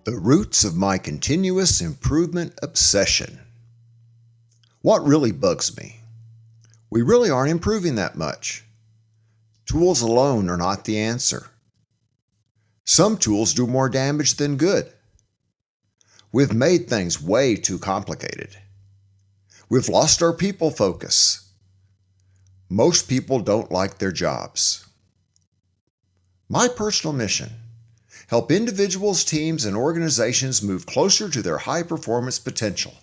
The roots of my continuous improvement obsession. What really bugs me? We really aren't improving that much. Tools alone are not the answer. Some tools do more damage than good. We've made things way too complicated. We've lost our people focus. Most people don't like their jobs. My personal mission: help individuals, teams, and organizations move closer to their high performance potential.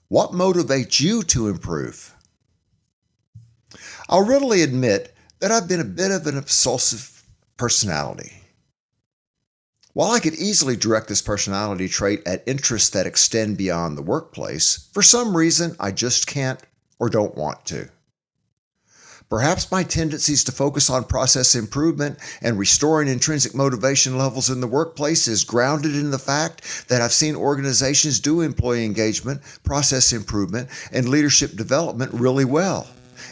What motivates you to improve? I'll readily admit that I've been a bit of an obsessive personality. While I could easily direct this personality trait at interests that extend beyond the workplace, for some reason I just can't or don't want to. Perhaps my tendencies to focus on process improvement and restoring intrinsic motivation levels in the workplace is grounded in the fact that I've seen organizations do employee engagement, process improvement, and leadership development really well,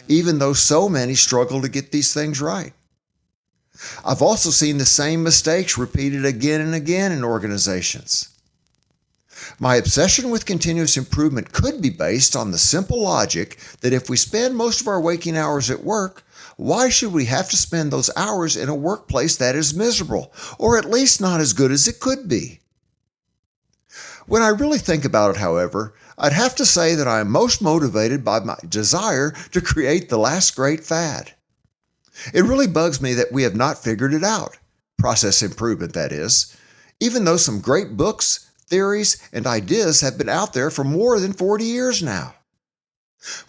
even though so many struggle to get these things right. I've also seen the same mistakes repeated again and again in organizations. My obsession with continuous improvement could be based on the simple logic that if we spend most of our waking hours at work, why should we have to spend those hours in a workplace that is miserable, or at least not as good as it could be? When I really think about it, however, I'd have to say that I am most motivated by my desire to create the last great fad. It really bugs me that we have not figured it out, process improvement that is, even though some great books, theories, and ideas have been out there for more than 40 years now.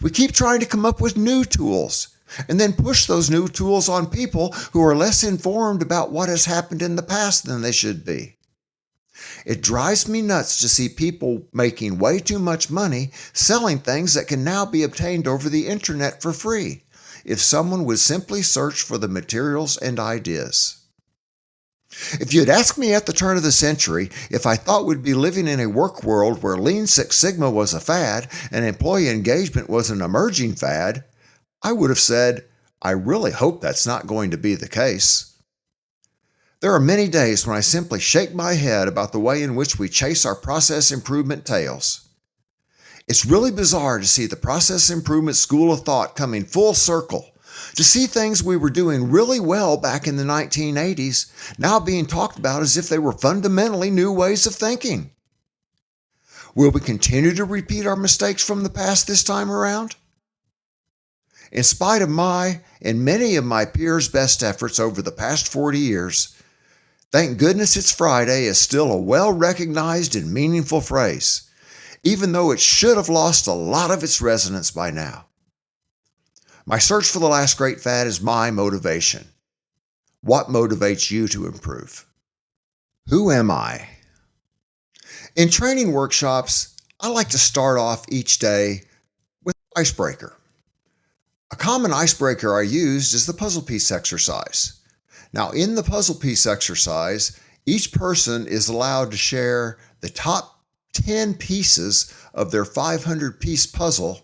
We keep trying to come up with new tools and then push those new tools on people who are less informed about what has happened in the past than they should be. It drives me nuts to see people making way too much money selling things that can now be obtained over the internet for free if someone would simply search for the materials and ideas. If you had asked me at the turn of the century if I thought we'd be living in a work world where Lean Six Sigma was a fad and employee engagement was an emerging fad, I would have said, I really hope that's not going to be the case. There are many days when I simply shake my head about the way in which we chase our process improvement tails. It's really bizarre to see the process improvement school of thought coming full circle, to see things we were doing really well back in the 1980s now being talked about as if they were fundamentally new ways of thinking. Will we continue to repeat our mistakes from the past this time around? In spite of my and many of my peers' best efforts over the past 40 years, thank goodness it's Friday is still a well-recognized and meaningful phrase, even though it should have lost a lot of its resonance by now. My search for the last great fad is my motivation. What motivates you to improve? Who am I? In training workshops, I like to start off each day with an icebreaker. A common icebreaker I used is the puzzle piece exercise. Now, in the puzzle piece exercise, each person is allowed to share the top 10 pieces of their 500-piece puzzle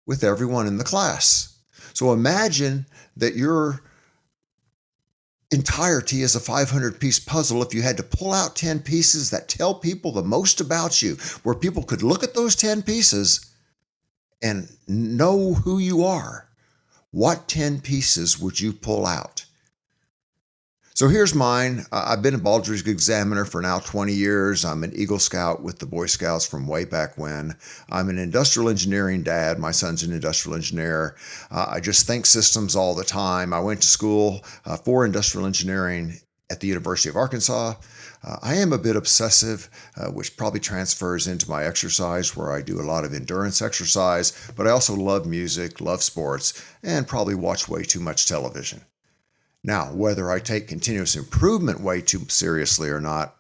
with everyone in the class. So imagine that your entirety is a 500-piece puzzle. If you had to pull out 10 pieces that tell people the most about you, where people could look at those 10 pieces and know who you are, what 10 pieces would you pull out? So here's mine. I've been a Baldrige examiner for now 20 years. I'm an Eagle Scout with the Boy Scouts from way back when. I'm an industrial engineering dad. My son's an industrial engineer. I just think systems all the time. I went to school for industrial engineering at the University of Arkansas. I am a bit obsessive, which probably transfers into my exercise where I do a lot of endurance exercise, but I also love music, love sports, and probably watch way too much television. Now, whether I take continuous improvement way too seriously or not,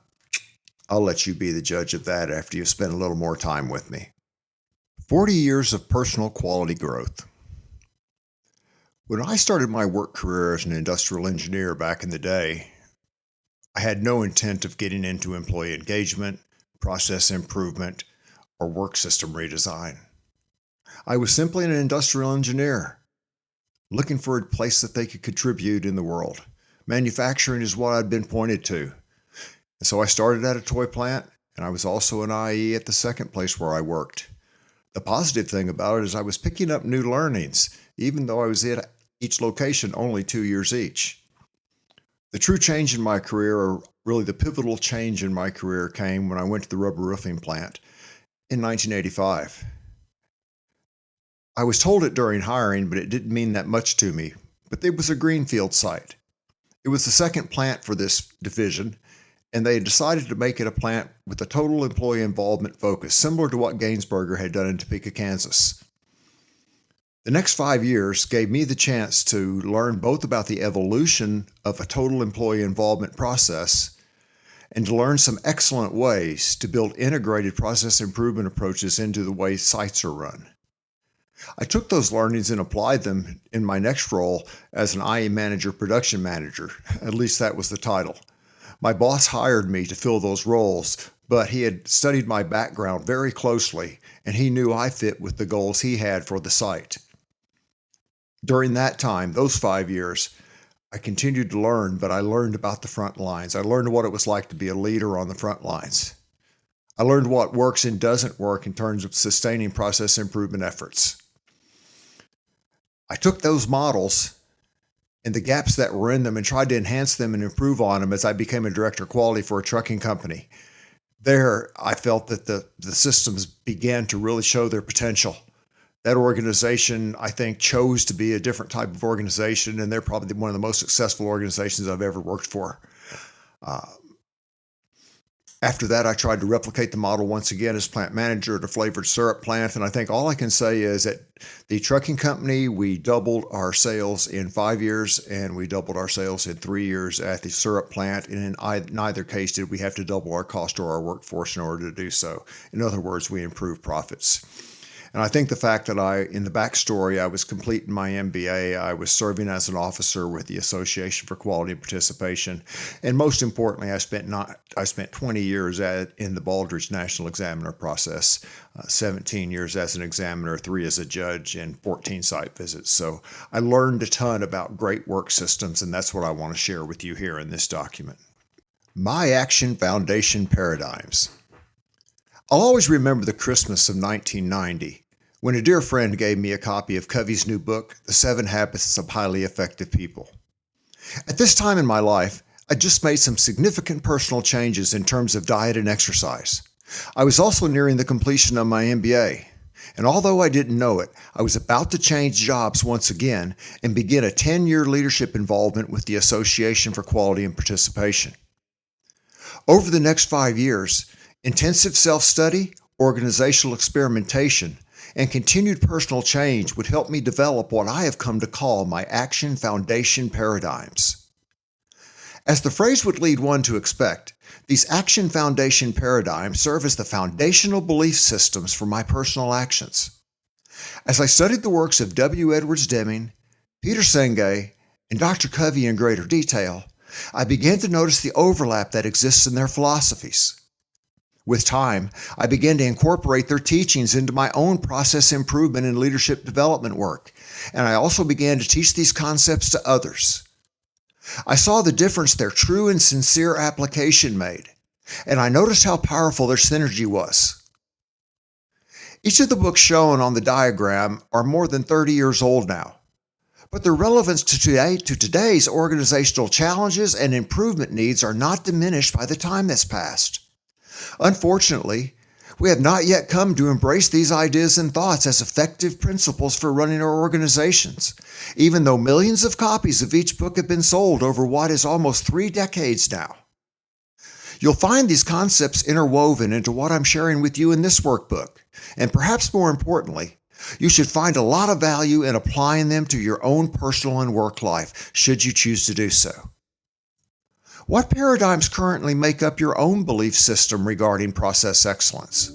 I'll let you be the judge of that after you've spent a little more time with me. 40 years of personal quality growth. When I started my work career as an industrial engineer back in the day, I had no intent of getting into employee engagement, process improvement, or work system redesign. I was simply an industrial engineer, looking for a place that they could contribute in the world. Manufacturing is what I'd been pointed to. And so I started at a toy plant, and I was also an IE at the second place where I worked. The positive thing about it is I was picking up new learnings, even though I was at each location only 2 years each. The true change in my career, or really the pivotal change in my career, came when I went to the rubber roofing plant in 1985. I was told it during hiring, but it didn't mean that much to me. But it was a greenfield site. It was the second plant for this division, and they had decided to make it a plant with a total employee involvement focus, similar to what Gainsberger had done in Topeka, Kansas. The next 5 years gave me the chance to learn both about the evolution of a total employee involvement process and to learn some excellent ways to build integrated process improvement approaches into the way sites are run. I took those learnings and applied them in my next role as an IE manager, production manager. At least that was the title. My boss hired me to fill those roles, but he had studied my background very closely, and he knew I fit with the goals he had for the site. During that time, those 5 years, I continued to learn, but I learned about the front lines. I learned what it was like to be a leader on the front lines. I learned what works and doesn't work in terms of sustaining process improvement efforts. I took those models and the gaps that were in them and tried to enhance them and improve on them as I became a director of quality for a trucking company. There, I felt that the systems began to really show their potential. That organization, I think, chose to be a different type of organization, and they're probably one of the most successful organizations I've ever worked for. After that, I tried to replicate the model once again as plant manager at a flavored syrup plant, and I think all I can say is that the trucking company, we doubled our sales in 5 years, and we doubled our sales in 3 years at the syrup plant, and in neither case did we have to double our cost or our workforce in order to do so. In other words, we improved profits. And I think the fact that in the backstory, I was completing my MBA, I was serving as an officer with the Association for Quality and Participation, and most importantly, I spent 20 years in the Baldrige National Examiner process, 17 years as an examiner, 3 as a judge, and 14 site visits. So I learned a ton about great work systems, and that's what I want to share with you here in this document. My Action Foundation Paradigms. I'll always remember the Christmas of 1990. When a dear friend gave me a copy of Covey's new book, The 7 Habits of Highly Effective People. At this time in my life, I just made some significant personal changes in terms of diet and exercise. I was also nearing the completion of my MBA, and although I didn't know it, I was about to change jobs once again and begin a 10-year leadership involvement with the Association for Quality and Participation. Over the next 5 years, intensive self-study, organizational experimentation, and continued personal change would help me develop what I have come to call my Action Foundation Paradigms. As the phrase would lead one to expect, these Action Foundation Paradigms serve as the foundational belief systems for my personal actions. As I studied the works of W. Edwards Deming, Peter Senge, and Dr. Covey in greater detail, I began to notice the overlap that exists in their philosophies. With time, I began to incorporate their teachings into my own process improvement and leadership development work, and I also began to teach these concepts to others. I saw the difference their true and sincere application made, and I noticed how powerful their synergy was. Each of the books shown on the diagram are more than 30 years old now, but their relevance to today's organizational challenges and improvement needs are not diminished by the time that's passed. Unfortunately, we have not yet come to embrace these ideas and thoughts as effective principles for running our organizations, even though millions of copies of each book have been sold over what is almost 3 decades now. You'll find these concepts interwoven into what I'm sharing with you in this workbook, and perhaps more importantly, you should find a lot of value in applying them to your own personal and work life, should you choose to do so. What paradigms currently make up your own belief system regarding process excellence?